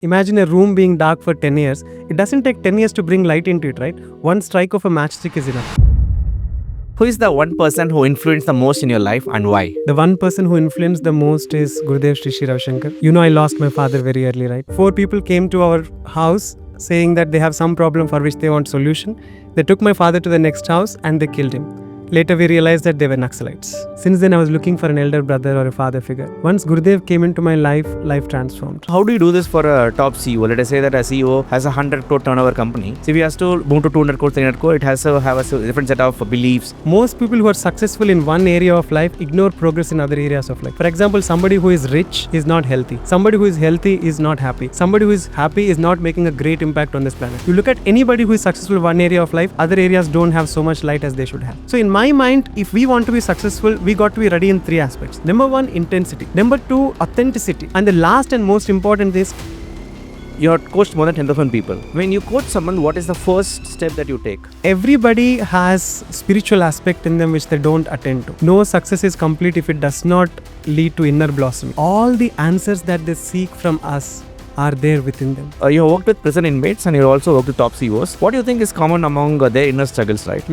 Imagine a room being dark for 10 years. It doesn't take 10 years to bring light into it, right? One strike of a matchstick is enough. Who is the one person who influenced the most in your life and why? The one person who influenced the most is Gurudev Sri Sri Ravi Shankar. You know, I lost my father very early, right? 4 people came to our house saying that they have some problem for which they want solution. They took my father to the next house and they killed him. Later we realized that they were Naxalites. Since then I was looking for an elder brother or a father figure. Once Gurudev came into my life transformed. How do you do this for a top CEO? Let us say that a CEO has a 100 crore turnover company. So if he has to move to 200 crore, 300 crore, it has to have a different set of beliefs. Most people who are successful in one area of life ignore progress in other areas of life. For example, somebody who is rich is not healthy. Somebody who is healthy is not happy. Somebody who is happy is not making a great impact on this planet. You look at anybody who is successful in one area of life, other areas don't have so much light as they should have. So in my mind, if we want to be successful, we got to be ready in 3 aspects. Number 1, intensity. Number 2, authenticity. And the last and most important is, You have coached more than 10,000 people. When you coach someone, what is the first step that you take? everybody has spiritual aspect in them which they don't attend to. No success is complete if it does not lead to inner blossoming. All the answers that they seek from us are there within them. You have worked with prison inmates and you also worked with top CEOs. What do you think is common among their inner struggles, right?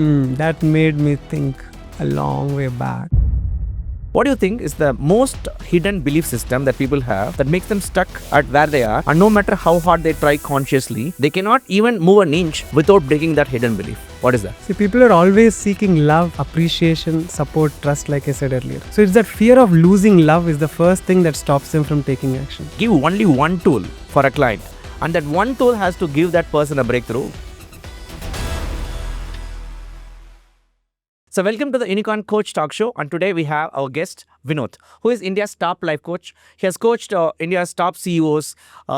That made me think a long way back. What do you think is the most hidden belief system that people have that makes them stuck at where they are, and no matter how hard they try consciously, they cannot even move an inch without breaking that hidden belief? What is that? See, people are always seeking love, appreciation, support, trust, like I said earlier. So it's that fear of losing love is the first thing that stops them from taking action. Give only one tool for a client, and that one tool has to give that person a breakthrough. So welcome to the Unicorn Coach Talk Show, and today we have our guest Vinod, who is India's top life coach. He has coached India's top CEOs,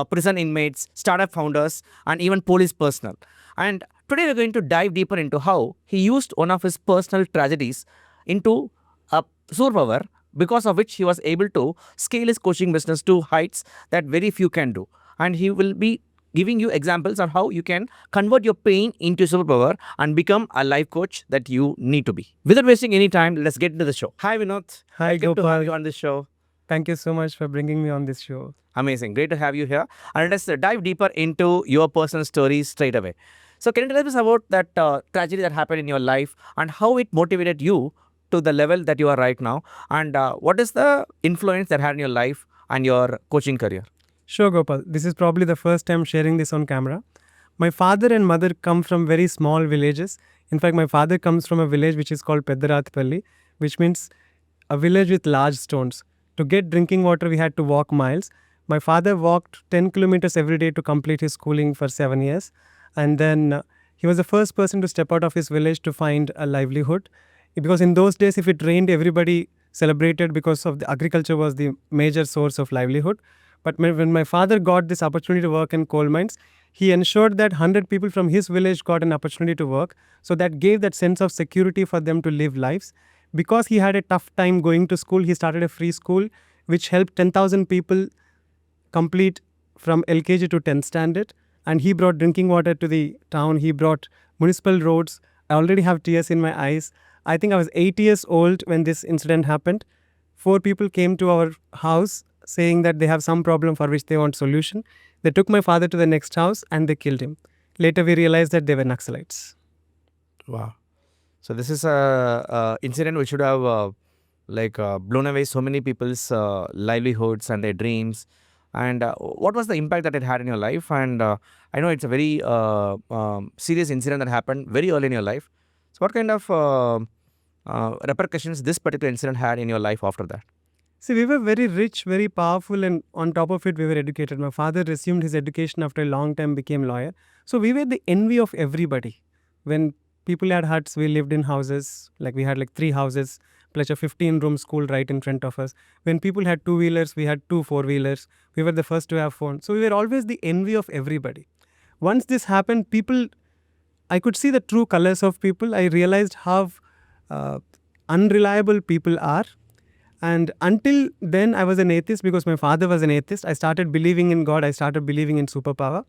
prison inmates, startup founders, and even police personnel. And today we're going to dive deeper into how he used one of his personal tragedies into a superpower, because of which he was able to scale his coaching business to heights that very few can do. And he will be giving you examples on how you can convert your pain into superpower and become a life coach that you need to be. Without wasting any time, let's get into the show. Hi Vinod. Hi, Welcome to Gopal. have you on this show. Thank you so much for bringing me on this show. Amazing. Great to have you here. And let's dive deeper into your personal stories straight away. So can you tell us about that tragedy that happened in your life and how it motivated you to the level that you are right now? And what is the influence that had in your life and your coaching career? Sure, Gopal. This is probably the first time sharing this on camera. My father and mother come from very small villages. In fact, my father comes from a village which is called Peddarathpalli, which means a village with large stones. To get drinking water, we had to walk miles. My father walked 10 kilometers every day to complete his schooling for 7 years. And then he was the first person to step out of his village to find a livelihood. Because in those days, if it rained, everybody celebrated because of the agriculture was the major source of livelihood. But when my father got this opportunity to work in coal mines, he ensured that 100 people from his village got an opportunity to work. So that gave that sense of security for them to live lives. Because he had a tough time going to school, he started a free school, which helped 10,000 people complete from LKG to 10th standard. And he brought drinking water to the town. He brought municipal roads. I already have tears in my eyes. I think I was 8 years old when this incident happened. 4 people came to our house saying that they have some problem for which they want solution. They took my father to the next house and they killed him. Later we realized that they were Naxalites. Wow. So this is a incident which should have blown away so many people's livelihoods and their dreams. And what was the impact that it had in your life? And I know it's a very serious incident that happened very early in your life. So what kind of repercussions this particular incident had in your life after that? See, we were very rich, very powerful, and on top of it, we were educated. My father resumed his education after a long time, became lawyer. So we were the envy of everybody. When people had huts, we lived in houses. Like we had 3 houses, plus a 15-room school right in front of us. When people had 2-wheelers, we had 2 4-wheelers. We were the first to have phones. So we were always the envy of everybody. Once this happened, I could see the true colors of people. I realized how unreliable people are. And until then, I was an atheist because my father was an atheist. I started believing in God. I started believing in superpower.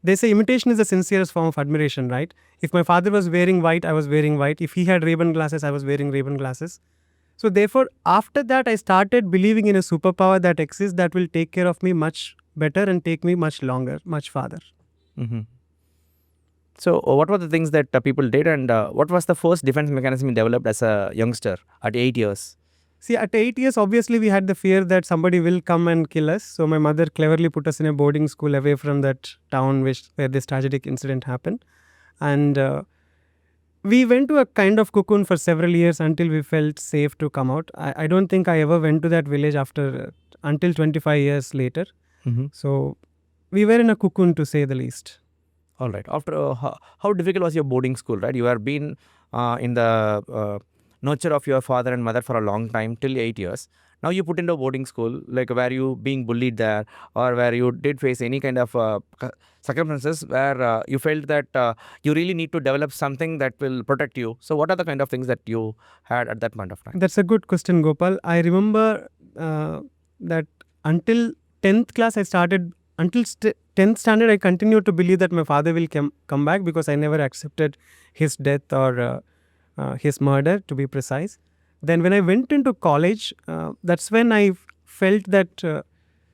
They say imitation is the sincerest form of admiration, right? If my father was wearing white, I was wearing white. If he had Ray-Ban glasses, I was wearing Ray-Ban glasses. So therefore, after that, I started believing in a superpower that exists that will take care of me much better and take me much longer, much farther. Mm-hmm. So, what were the things that people did, and what was the first defense mechanism you developed as a youngster at 8 years? See, at 8 years, obviously, we had the fear that somebody will come and kill us. So my mother cleverly put us in a boarding school away from that town where this tragic incident happened. And we went to a kind of cocoon for several years until we felt safe to come out. I don't think I ever went to that village until 25 years later. Mm-hmm. So we were in a cocoon, to say the least. All right. After how difficult was your boarding school? Right, you have been in the nurture of your father and mother for a long time till 8 years. Now you put into a boarding school, like where you being bullied there, or where you did face any kind of circumstances where you felt that you really need to develop something that will protect you. So, what are the kind of things that you had at that point of time? That's a good question, Gopal. I remember that until 10th class, until 10th standard, I continued to believe that my father will come back because I never accepted his death or his murder, to be precise. Then when I went into college, that's when I felt that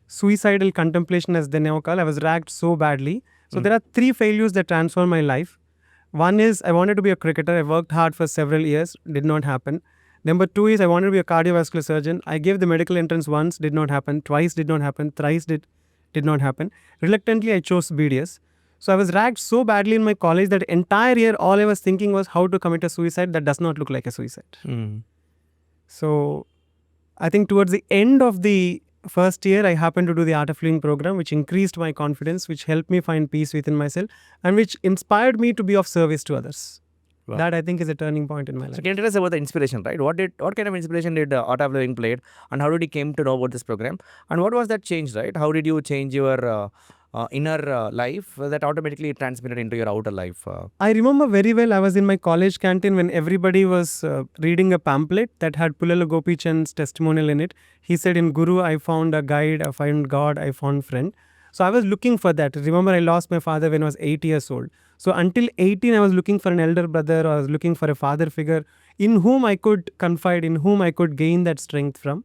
suicidal contemplation, as they now call. I was racked so badly. So there are 3 failures that transformed my life. One is I wanted to be a cricketer. I worked hard for several years, did not happen. Number 2 is I wanted to be a cardiovascular surgeon. I gave the medical entrance once, did not happen. Twice, did not happen. Thrice, did not happen. Reluctantly, I chose BDS. So I was racked so badly in my college that entire year, all I was thinking was how to commit a suicide that does not look like a suicide. So I think towards the end of the first year, I happened to do the Art of Living program, which increased my confidence, which helped me find peace within myself, and which inspired me to be of service to others. Wow. That I think is a turning point in my life. So, can you tell us about the inspiration, right? What kind of inspiration did Art of Living played, and how did you came to know about this program, and what was that change, right? How did you change your inner life that automatically transmitted into your outer life? I remember very well, I was in my college canteen when everybody was reading a pamphlet that had Pulala Gopi Chand's testimonial in it. He said, in Guru, I found a guide, I found God, I found friend. So I was looking for that. Remember, I lost my father when I was 8 years old. So until 18, I was looking for an elder brother, or I was looking for a father figure in whom I could confide, in whom I could gain that strength from.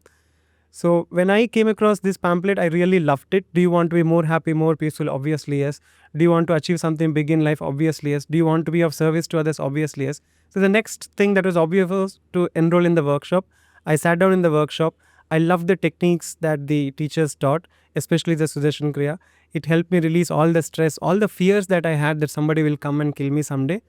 So when I came across this pamphlet, I really loved it. Do you want to be more happy, more peaceful? Obviously, yes. Do you want to achieve something big in life? Obviously, yes. Do you want to be of service to others? Obviously, yes. So the next thing that was obvious was to enroll in the workshop. I sat down in the workshop. I loved the techniques that the teachers taught, especially the Sudarshan Kriya. It helped me release all the stress, all the fears that I had that somebody will come and kill me someday.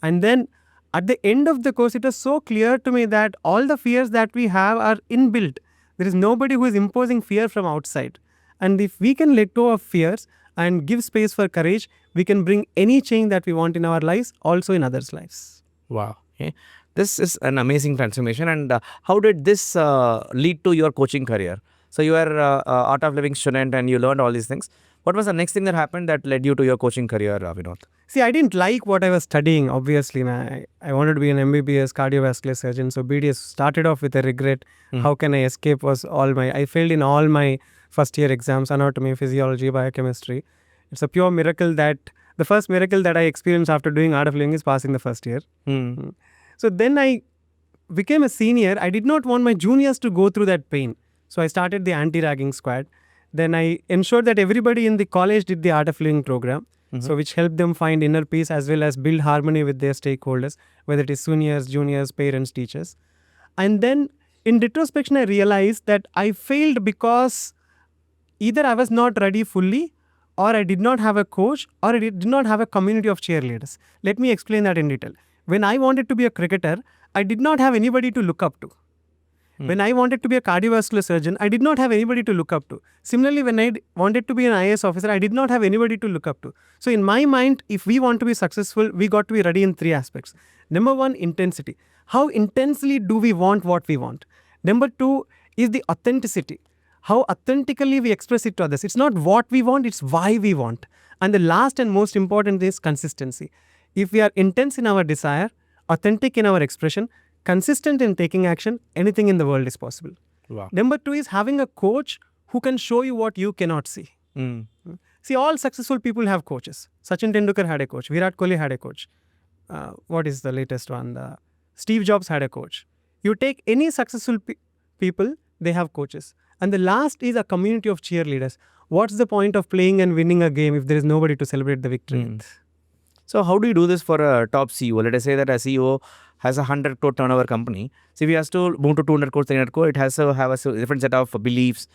And then at the end of the course, it was so clear to me that all the fears that we have are inbuilt. There is nobody who is imposing fear from outside. And if we can let go of fears and give space for courage, we can bring any change that we want in our lives, also in others' lives. Wow. Okay. This is an amazing transformation. And how did this lead to your coaching career? So you are Art of Living student and you learned all these things. What was the next thing that happened that led you to your coaching career, Vinod? See, I didn't like what I was studying, obviously. I wanted to be an MBBS cardiovascular surgeon. So BDS started off with a regret. How can I escape I failed in all my first year exams, anatomy, physiology, biochemistry. It's a pure miracle that the first miracle that I experienced after doing Art of Living is passing the first year. So then I became a senior. I did not want my juniors to go through that pain. So I started the anti-ragging squad. Then I ensured that everybody in the college did the Art of Living program. So which helped them find inner peace as well as build harmony with their stakeholders, whether it is seniors, juniors, parents, teachers. And then in retrospection, I realized that I failed because either I was not ready fully, or I did not have a coach, or I did not have a community of cheerleaders. Let me explain that in detail. When I wanted to be a cricketer, I did not have anybody to look up to. When I wanted to be a cardiovascular surgeon, I did not have anybody to look up to. Similarly, when I wanted to be an IAS officer, I did not have anybody to look up to. So in my mind, if we want to be successful, we got to be ready in 3 aspects. Number 1, intensity. How intensely do we want what we want? Number 2 is the authenticity. How authentically we express it to others. It's not what we want, it's why we want. And the last and most important is consistency. If we are intense in our desire, authentic in our expression, consistent in taking action, anything in the world is possible. Wow. Number 2 is having a coach who can show you what you cannot see. See, all successful people have coaches. Sachin Tendulkar had a coach. Virat Kohli had a coach. What is the latest one? Steve Jobs had a coach. You take any successful people, they have coaches. And the last is a community of cheerleaders. What's the point of playing and winning a game if there is nobody to celebrate the victory with? So how do you do this for a top CEO? Let us say that a CEO has a 100 crore turnover company. So if he has to move to 200 crore, 300 crore, it has to have a different set of beliefs,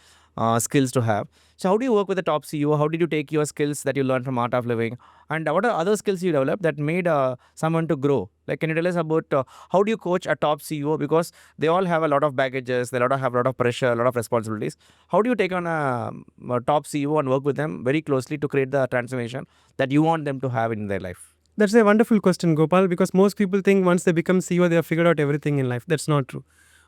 skills to have. So how do you work with a top CEO? How did you take your skills that you learned from Art of Living? And what are other skills you developed that made someone to grow? Like, can you tell us about how do you coach a top CEO? Because they all have a lot of baggages, they have a lot of pressure, a lot of responsibilities. How do you take on a top CEO and work with them very closely to create the transformation that you want them to have in their life? That's a wonderful question, Gopal, because most people think once they become CEO, they have figured out everything in life. That's not true.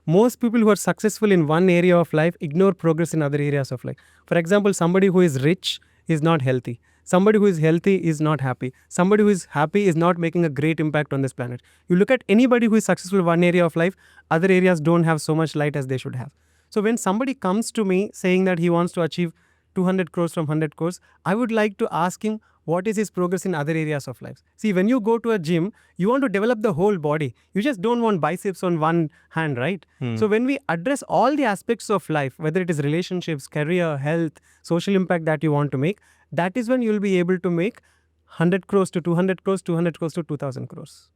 Most people who are successful in one area of life ignore progress in other areas of life. For example, somebody who is rich is not healthy. Somebody who is healthy is not happy. Somebody who is happy is not making a great impact on this planet. You look at anybody who is successful in one area of life, other areas don't have so much light as they should have. So when somebody comes to me saying that he wants to achieve 200 crores from 100 crores, I would like to ask him what is his progress in other areas of life. See, when you go to a gym, you want to develop the whole body. You just don't want biceps on one hand, right? So when we address all the aspects of life, whether it is relationships, career, health, social impact that you want to make, that is when you'll be able to make 100 crores to 200 crores, 200 crores to 2000 crores.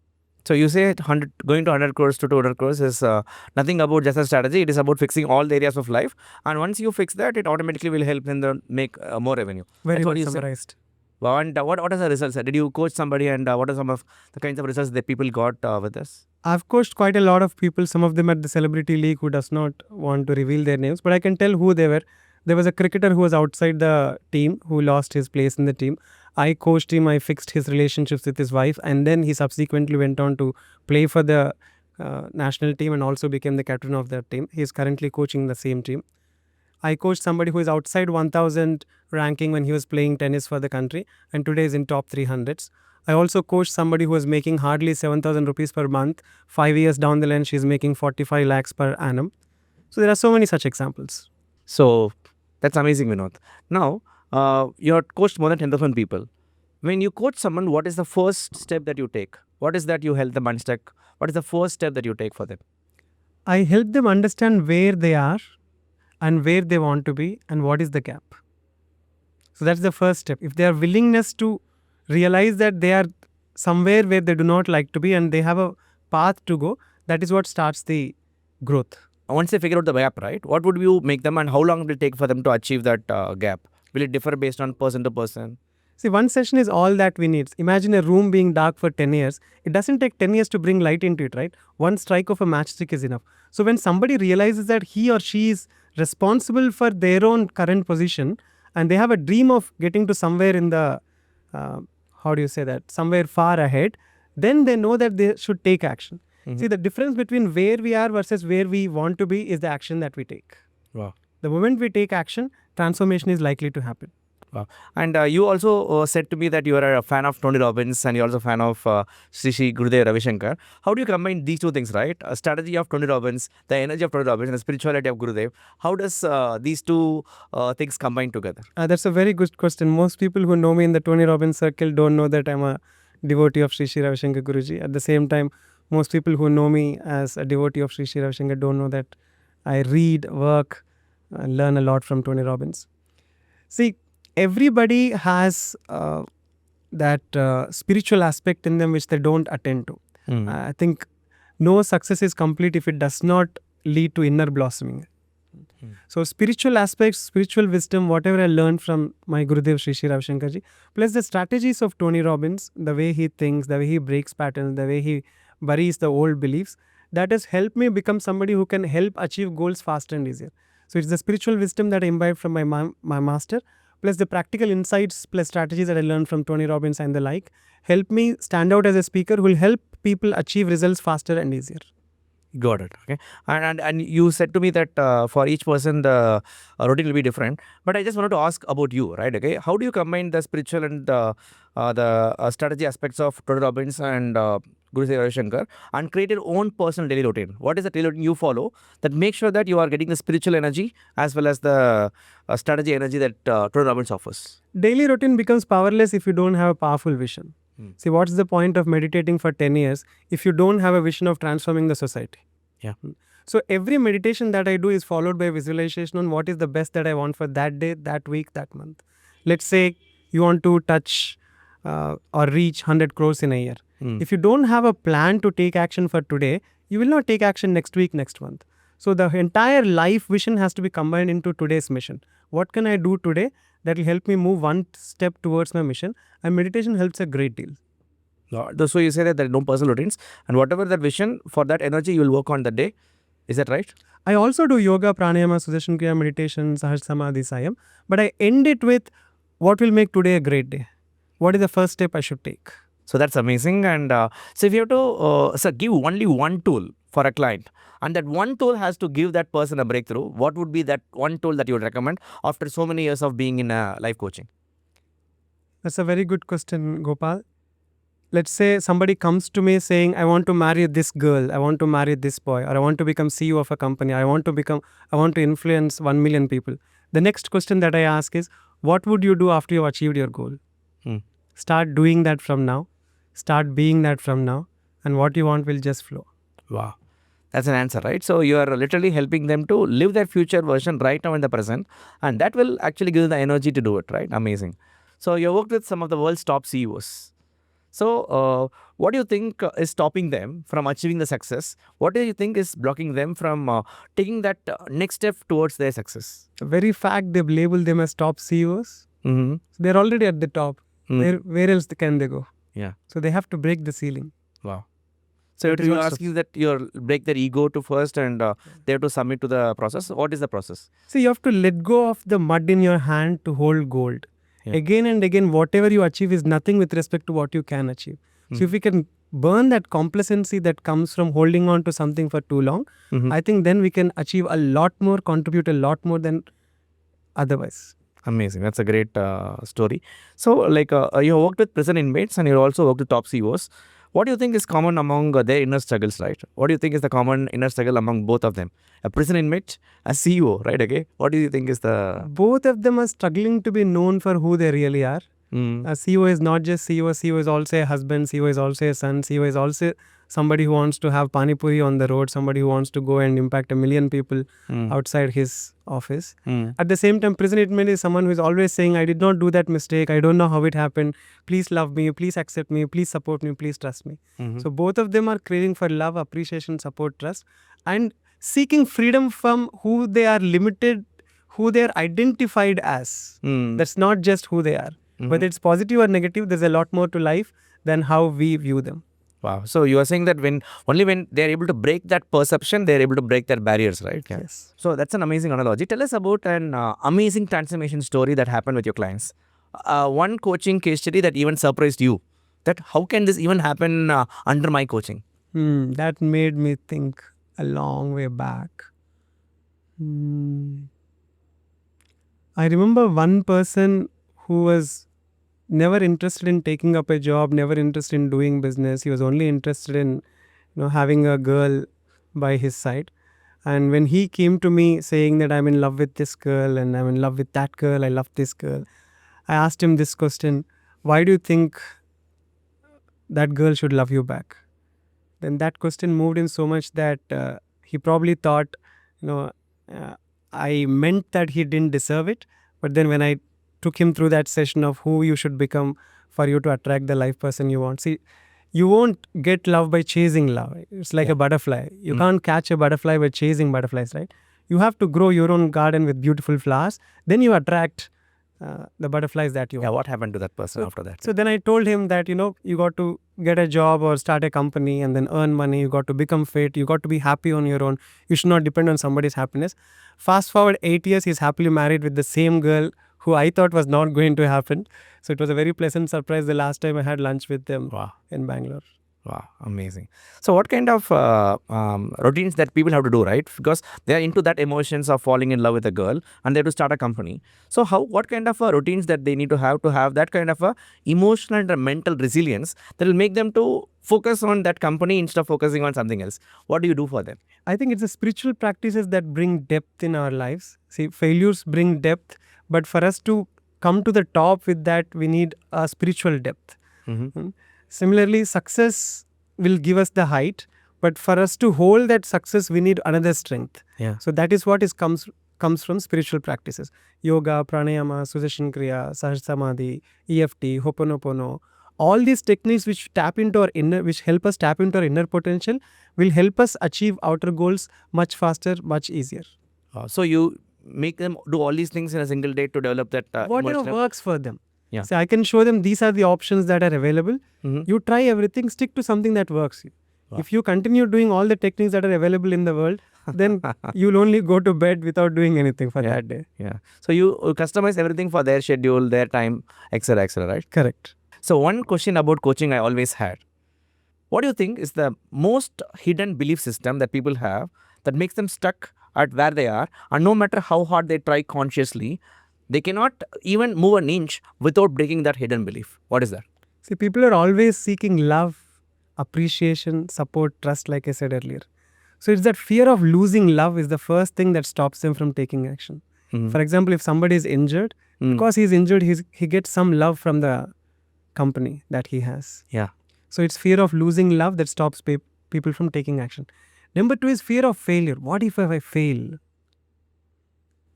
So you say going to 100 crores to 200 crores is nothing about just a strategy. It is about fixing all the areas of life. And once you fix that, it automatically will help them make more revenue. Very That's well what you said. summarized. Wow, and what are the results? Did you coach somebody, and what are some of the kinds of results that people got with this? I've coached quite a lot of people, some of them at the Celebrity League who does not want to reveal their names, but I can tell who they were. There was a cricketer who was outside the team who lost his place in the team. I coached him, I fixed his relationships with his wife, and then he subsequently went on to play for the national team and also became the captain of that team. He is currently coaching the same team. I coached somebody who is outside 1000 ranking when he was playing tennis for the country and today is in top 300s. I also coached somebody who was making hardly 7,000 rupees per month. 5 years down the line, she's making 45 lakhs per annum. So there are so many such examples. So that's amazing, Vinod. Now, you have coached more than 10,000 people. When you coach someone, what is the first step that you take? What is that you help them unstuck? What is the first step that you take for them? I help them understand where they are and where they want to be and what is the gap. So that's the first step. If they are willingness to realize that they are somewhere where they do not like to be and they have a path to go, that is what starts the growth. Once they figure out the gap, right, what would you make them and how long will it take for them to achieve that gap? Will it differ based on person to person? See, one session is all that we need. Imagine a room being dark for 10 years. It doesn't take 10 years to bring light into it, right? One strike of a matchstick is enough. So when somebody realizes that he or she is responsible for their own current position and they have a dream of getting to somewhere in the, somewhere far ahead, then they know that they should take action. See, the difference between where we are versus where we want to be is the action that we take. Wow. The moment we take action, transformation is likely to happen. Wow. And you also said to me that you are a fan of Tony Robbins and you're also a fan of Sri Gurudev Ravi Shankar. How do you combine these two things, right? A strategy of Tony Robbins, the energy of Tony Robbins, and the spirituality of Gurudev. How does these two things combine together? That's a very good question. Most people who know me in the Tony Robbins circle don't know that I'm a devotee of Sri Ravi Shankar Guruji. At the same time, most people who know me as a devotee of Sri Ravi Shankar don't know that I read, work, and learn a lot from Tony Robbins. See, everybody has that spiritual aspect in them which they don't attend to. I think no success is complete if it does not lead to inner blossoming. So spiritual aspects, spiritual wisdom, whatever I learned from my Gurudev Sri Ravi Shankar ji, plus the strategies of Tony Robbins, the way he thinks, the way he breaks patterns, the way he buries the old beliefs, that has helped me become somebody who can help achieve goals faster and easier. So it's the spiritual wisdom that I imbibed from my master, plus the practical insights plus strategies that I learned from Tony Robbins and the like, help me stand out as a speaker who will help people achieve results faster and easier. Got it. Okay. And you said to me that for each person the routine will be different. But I just wanted to ask about you, right? Okay. How do you combine the spiritual and the strategy aspects of Tony Robbins and Gurudev Ravi Shankar and create your own personal daily routine? What is the daily routine you follow that makes sure that you are getting the spiritual energy as well as the strategy energy that Tony Robbins offers? Daily routine becomes powerless if you don't have a powerful vision. See, what's the point of meditating for 10 years if you don't have a vision of transforming the society? Yeah. So every meditation that I do is followed by visualization on what is the best that I want for that day, that week, that month. Let's say you want to touch or reach 100 crores in a year. If you don't have a plan to take action for today, you will not take action next week, next month. So the entire life vision has to be combined into today's mission. What can I do today that will help me move one step towards my mission? And meditation helps a great deal. So you say that there are no personal routines, and whatever that vision, for that energy, you will work on that day. Is that right? I also do yoga, pranayama, Sudarshan Kriya, meditation, Sahaj Samadhi, Sayam. But I end it with what will make today a great day? What is the first step I should take? So that's amazing. And so if you have to give only one tool for a client, and that one tool has to give that person a breakthrough, what would be that one tool that you would recommend after so many years of being in life coaching? That's a very good question, Gopal. Let's say somebody comes to me saying, I want to marry this girl, I want to marry this boy, or I want to become CEO of a company, I want to influence 1 million people. The next question that I ask is, what would you do after you've achieved your goal? Start doing that from now. Start being that from now. And what you want will just flow. Wow. That's an answer, right? So you are literally helping them to live their future version right now in the present, and that will actually give them the energy to do it, right? Amazing. So you worked with some of the world's top CEOs. So what do you think is stopping them from achieving the success? What do you think is blocking them from taking that next step towards their success? The very fact they've labeled them as top CEOs, Mm-hmm. they're already at the top. Where else can they go? Yeah. So they have to break the ceiling. Wow. So That is you what ask you that you break their ego to first, and they have to submit to the process. What is the process? So you have to let go of the mud in your hand to hold gold. Yeah. Again and again, whatever you achieve is nothing with respect to what you can achieve. So if we can burn that complacency that comes from holding on to something for too long, I think then we can achieve a lot more, contribute a lot more than otherwise. Amazing. That's a great story. So, like, you worked with prison inmates and you also worked with top CEOs. What do you think is common among their inner struggles, right? What do you think is the common inner struggle among both of them? A prison inmate, a CEO, right? Okay. What do you think is the... Both of them are struggling to be known for who they really are. A CEO is not just CEO. CEO is also a husband. CEO is also a son. CEO is also somebody who wants to have pani puri on the road. Somebody who wants to go and impact 1 million people outside his office. At the same time, prison inmate is someone who is always saying, I did not do that mistake. I don't know how it happened. Please love me. Please accept me. Please support me. Please trust me. So both of them are craving for love, appreciation, support, trust, and seeking freedom from who they are limited, who they are identified as. That's not just who they are. Whether it's positive or negative, there's a lot more to life than how we view them. Wow. So you are saying that only when they're able to break that perception, they're able to break their barriers, right? Yeah. Yes. So that's an amazing analogy. Tell us about an amazing transformation story that happened with your clients. One coaching case study that even surprised you. That how can this even happen under my coaching? That made me think a long way back. I remember one person who was never interested in taking up a job, never interested in doing business. He was only interested in having a girl by his side. And when he came to me saying that I'm in love with this girl and I'm in love with that girl, I love this girl, I asked him this question: why do you think that girl should love you back? Then that question moved him so much that he probably thought, I meant that he didn't deserve it. But then when I took him through that session of who you should become for you to attract the life person you want. See, you won't get love by chasing love. It's like a butterfly. You can't catch a butterfly by chasing butterflies, right? You have to grow your own garden with beautiful flowers. Then you attract the butterflies that you want. Yeah, what happened to that person after that? So then I told him that, you got to get a job or start a company and then earn money. You got to become fit. You got to be happy on your own. You should not depend on somebody's happiness. Fast forward 8 years, he's happily married with the same girl who I thought was not going to happen. So it was a very pleasant surprise the last time I had lunch with them in Bangalore. Wow, amazing. So what kind of routines that people have to do, right? Because they are into that emotions of falling in love with a girl and they have to start a company. So what kind of routines that they need to have that kind of a emotional and mental resilience that will make them to focus on that company instead of focusing on something else? What do you do for them? I think it's the spiritual practices that bring depth in our lives. See, failures bring depth, but for us to come to the top with that, we need a spiritual depth. Similarly, success will give us the height, But for us to hold that success, we need another strength. Yeah. So that is what comes from spiritual practices. Yoga, pranayama, Sudarshan Kriya, Sahaj Samadhi, EFT, Hoponopono. All these techniques which help us tap into our inner potential will help us achieve outer goals much faster, much easier. So you make them do all these things in a single day to develop that Whatever emotional. works for them. Yeah. So I can show them these are the options that are available. Mhm. You try everything, stick to something that works. Wow. If you continue doing all the techniques that are available in the world, then you'll only go to bed without doing anything for Yeah. that day. Yeah. So you customize everything for their schedule, their time, etc., right? Correct. So one question about coaching I always had. What do you think is the most hidden belief system that people have that makes them stuck at where they are, and no matter how hard they try consciously, they cannot even move an inch without breaking that hidden belief? What is that? See, people are always seeking love, appreciation, support, trust, like I said earlier. So it's that fear of losing love is the first thing that stops them from taking action. Mhm. For example, if somebody is injured, Mm. because he's injured, he gets some love from the company that he has. Yeah. So it's fear of losing love that stops people from taking action. Number 2 is fear of failure. What if I fail?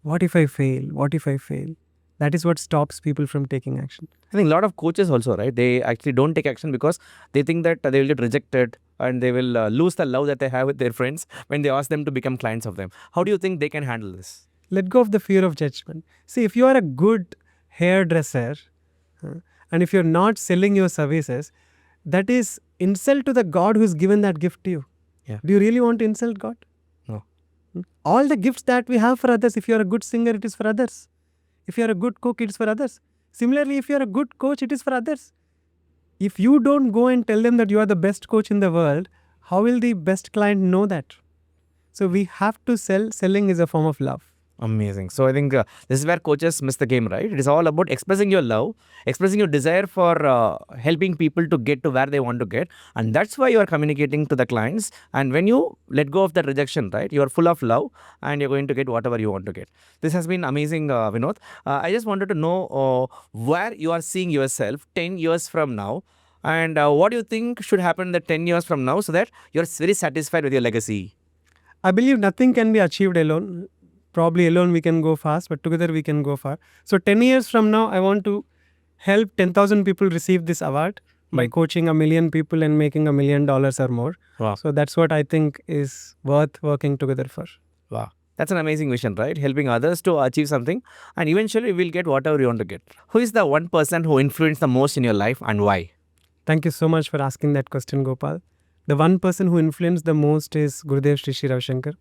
What if I fail? What if I fail? That is what stops people from taking action. I think a lot of coaches also, right? They actually don't take action because they think that they will get rejected and they will lose the love that they have with their friends when they ask them to become clients of them. How do you think they can handle this? Let go of the fear of judgment. See, if you are a good hairdresser and if you're not selling your services, that is insult to the God who's given that gift to you. Yeah. Do you really want to insult God? No. All the gifts that we have for others, if you're a good singer, it is for others. If you're a good cook, it is for others. Similarly, if you're a good coach, it is for others. If you don't go and tell them that you are the best coach in the world, how will the best client know that? So we have to sell. Selling is a form of love. Amazing. So I think this is where coaches miss the game, right? It is all about expressing your love, expressing your desire for helping people to get to where they want to get. And that's why you are communicating to the clients. And when you let go of that rejection, right, you are full of love and you're going to get whatever you want to get. This has been amazing, Vinod. I just wanted to know where you are seeing yourself 10 years from now. And what do you think should happen that 10 years from now so that you're very satisfied with your legacy? I believe nothing can be achieved alone. Probably alone we can go fast, but together we can go far. So 10 years from now, I want to help 10,000 people receive this award by coaching 1 million people and making $1 million or more. Wow. So that's what I think is worth working together for. Wow. That's an amazing vision, right? Helping others to achieve something and eventually we'll get whatever you want to get. Who is the one person who influenced the most in your life and why? Thank you so much for asking that question, Gopal. The one person who influenced the most is Gurudev Sri Sri Ravi Shankar.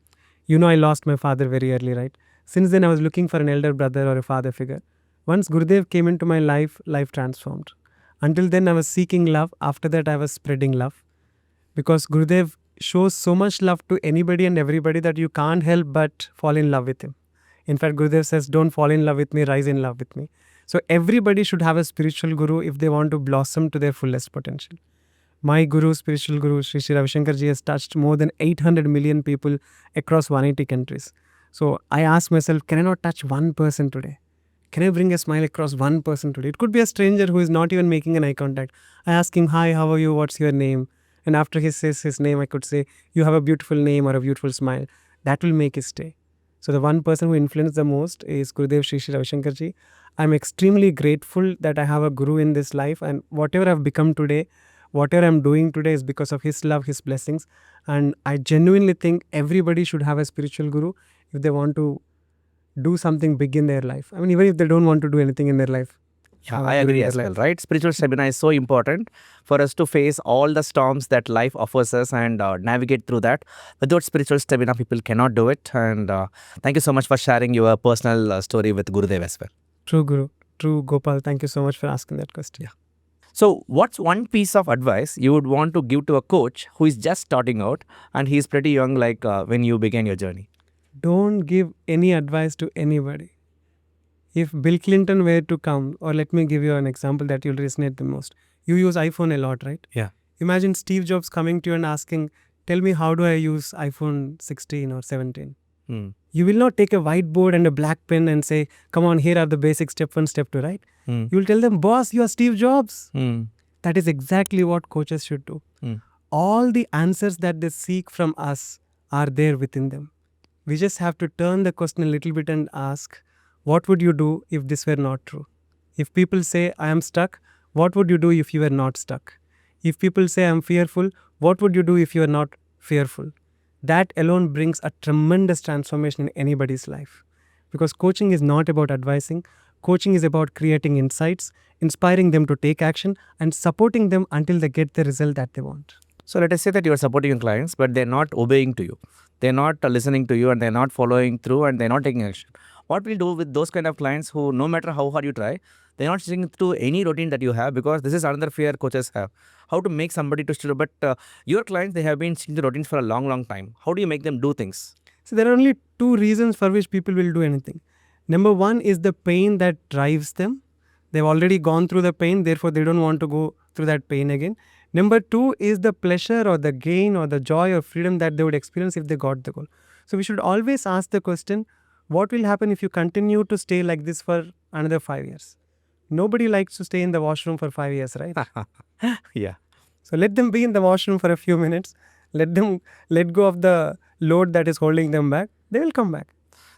You know, I lost my father very early, right? Since then, I was looking for an elder brother or a father figure. Once Gurudev came into my life transformed. Until then, I was seeking love. After that, I was spreading love. Because Gurudev shows so much love to anybody and everybody that you can't help but fall in love with him. In fact, Gurudev says, don't fall in love with me, rise in love with me. So everybody should have a spiritual guru if they want to blossom to their fullest potential. My guru, spiritual guru, Sri Sri Ravi Shankar ji has touched more than 800 million people across 180 countries. So I ask myself, can I not touch one person today? Can I bring a smile across one person today? It could be a stranger who is not even making an eye contact. I ask him, hi, how are you? What's your name? And after he says his name, I could say, you have a beautiful name or a beautiful smile. That will make his day. So the one person who influenced the most is Gurudev Sri Sri Ravi Shankar ji. I'm extremely grateful that I have a guru in this life, and whatever I've become today, whatever I'm doing today is because of his love, his blessings. And I genuinely think everybody should have a spiritual guru if they want to do something big in their life. I mean, even if they don't want to do anything in their life. Yeah, I agree as well, right? Spiritual stamina is so important for us to face all the storms that life offers us and navigate through that. Without spiritual stamina, people cannot do it. And thank you so much for sharing your personal story with Gurudev as well. True, Guru. True, Gopal. Thank you so much for asking that question. Yeah. So, what's one piece of advice you would want to give to a coach who is just starting out and he's pretty young, like when you began your journey? Don't give any advice to anybody. If Bill Clinton were to come, or let me give you an example that you'll resonate the most. You use iPhone a lot, right? Yeah. Imagine Steve Jobs coming to you and asking, tell me, how do I use iPhone 16 or 17? You will not take a whiteboard and a black pen and say, come on, here are the basic step 1, step 2, right? You will tell them, boss, you are Steve Jobs. That is exactly what coaches should do. all the answers that they seek from us are there within them. We just have to turn the question a little bit and ask, what would you do if this were not true? If people say, I am stuck, what would you do if you were not stuck? If people say, I am fearful, what would you do if you are not fearful? That alone brings a tremendous transformation in anybody's life. Because coaching is not about advising, coaching is about creating insights, inspiring them to take action, and supporting them until they get the result that they want. So let us say that you are supporting your clients, but they're not obeying to you. They're not listening to you, and they're not following through, and they're not taking action. What will you do with those kind of clients who, no matter how hard you try, they're not sticking to any routine that you have? Because this is another fear coaches have. How to make somebody to stick. But your clients, they have been sticking to routines for a long, long time. How do you make them do things? So there are only two reasons for which people will do anything. Number one is the pain that drives them. They've already gone through the pain, therefore they don't want to go through that pain again. Number two is the pleasure or the gain or the joy or freedom that they would experience if they got the goal. So we should always ask the question, what will happen if you continue to stay like this for another 5 years? Nobody likes to stay in the washroom for 5 years, right? Yeah. So let them be in the washroom for a few minutes. Let them let go of the load that is holding them back. They will come back.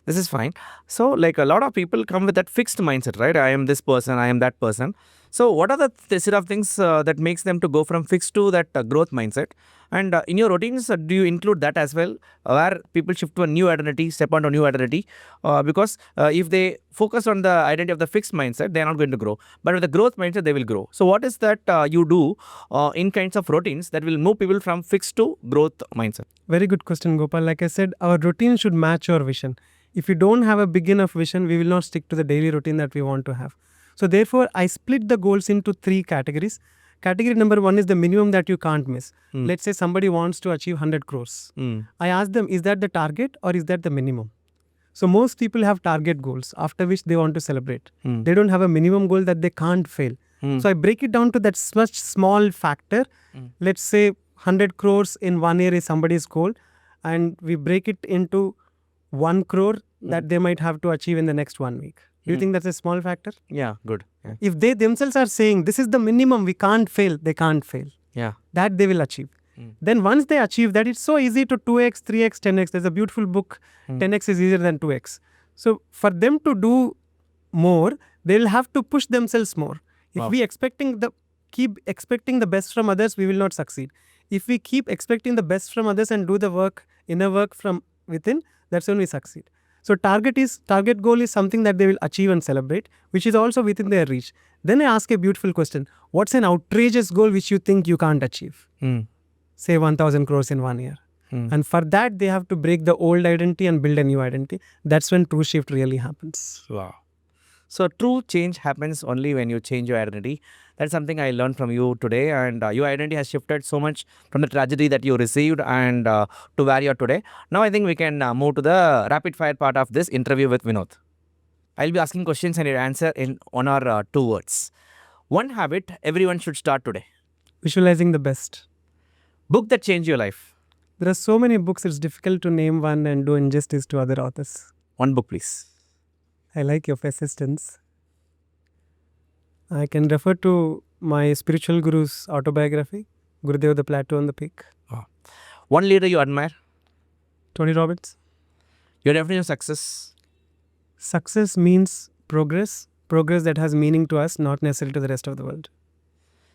This is fine. So, like a lot of people come with that fixed mindset, right? I am this person, I am that person. So, what are the set of things that makes them to go from fixed to that growth mindset? And in your routines, do you include that as well, where people shift to a new identity, step onto a new identity? Because if they focus on the identity of the fixed mindset, they are not going to grow. But with the growth mindset, they will grow. So, what is that you do in kinds of routines that will move people from fixed to growth mindset? Very good question, Gopal. Like I said, our routine should match our vision. If we don't have a big enough vision, we will not stick to the daily routine that we want to have. So therefore, I split the goals into 3 categories. Category number 1 is the minimum that you can't miss. Let's say somebody wants to achieve 100 crores. I ask them, is that the target or is that the minimum? So most people have target goals after which they want to celebrate. They don't have a minimum goal that they can't fail. So I break it down to that such small factor. Let's say 100 crores in 1 year is somebody's goal, and we break it into 1 crore that they might have to achieve in the next 1 week. Do you think that's a small factor? Yeah, good. Yeah. If they themselves are saying this is the minimum, we can't fail, they can't fail. Yeah. That they will achieve. Then once they achieve that, it's so easy to 2x, 3x, 10x. There's a beautiful book, 10x is easier than 2x. So for them to do more, they'll have to push themselves more. If we keep expecting the best from others, we will not succeed. If we keep expecting the best from others and do the work, inner work from within, that's when we succeed. So target goal is something that they will achieve and celebrate, which is also within their reach. Then I ask a beautiful question. What's an outrageous goal which you think you can't achieve? Say 1,000 crores in 1 year. And for that, they have to break the old identity and build a new identity. That's when true shift really happens. Wow. So true change happens only when you change your identity. That's something I learned from you today, and your identity has shifted so much from the tragedy that you received and to where you are today. Now I think we can move to the rapid fire part of this interview with Vinod. I'll be asking questions and you answer in 1 or 2 words. One habit everyone should start today. Visualizing the best. Book that changed your life. There are so many books, it's difficult to name one and do injustice to other authors. One book, please. I like your persistence. I can refer to my spiritual guru's autobiography, Gurudev the Plateau on the Peak. One leader you admire. Tony Robbins. Your definition of success. Success means progress that has meaning to us, not necessarily to the rest of the world.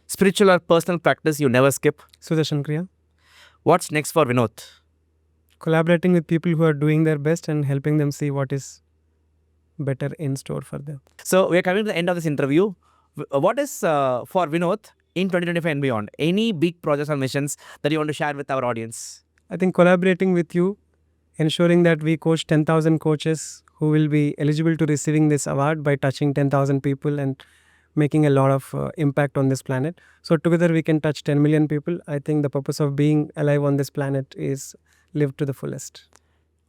Spiritual or personal practice you never skip. Sudarshan Kriya. What's next for Vinod? Collaborating with people who are doing their best and helping them see what is better in store for them. So we are coming to the end of this interview. What is for Vinod in 2025 and beyond? Any big projects or missions that you want to share with our audience? I think collaborating with you, ensuring that we coach 10,000 coaches who will be eligible to receiving this award by touching 10,000 people and making a lot of impact on this planet. So together we can touch 10 million people. I think the purpose of being alive on this planet is lived to the fullest.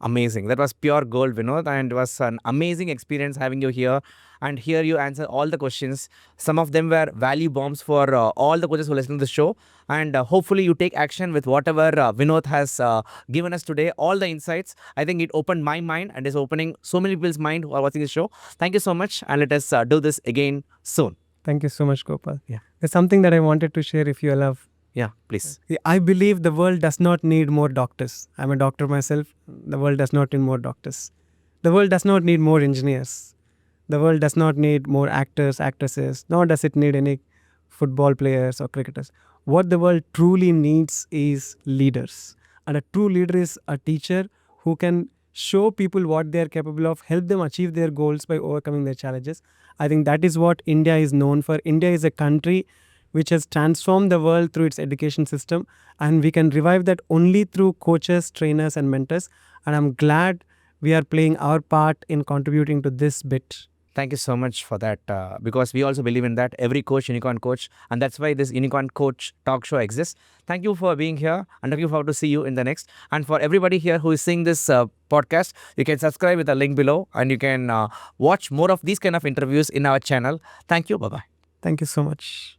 Amazing. That was pure gold, Vinod, and it was an amazing experience having you here. And here you answer all the questions. Some of them were value bombs for all the coaches who listen to the show. And hopefully you take action with whatever Vinod has given us today. All the insights. I think it opened my mind and is opening so many people's mind who are watching the show. Thank you so much. And let us do this again soon. Thank you so much, Gopal. Yeah. There's something that I wanted to share if you allow. Yeah, please. I believe the world does not need more doctors. I'm a doctor myself. The world does not need more doctors. The world does not need more engineers. The world does not need more actors, actresses, nor does it need any football players or cricketers. What the world truly needs is leaders. And a true leader is a teacher who can show people what they are capable of, help them achieve their goals by overcoming their challenges. I think that is what India is known for. India is a country which has transformed the world through its education system, and we can revive that only through coaches, trainers, and mentors. And I'm glad we are playing our part in contributing to this bit. Thank you so much for that, because we also believe in that, every coach, unicorn coach, and that's why this unicorn coach talk show exists. Thank you for being here, and looking forward to see you in the next. And for everybody here who is seeing this podcast, you can subscribe with the link below, and you can watch more of these kind of interviews in our channel. Thank you. Bye-bye. Thank you so much.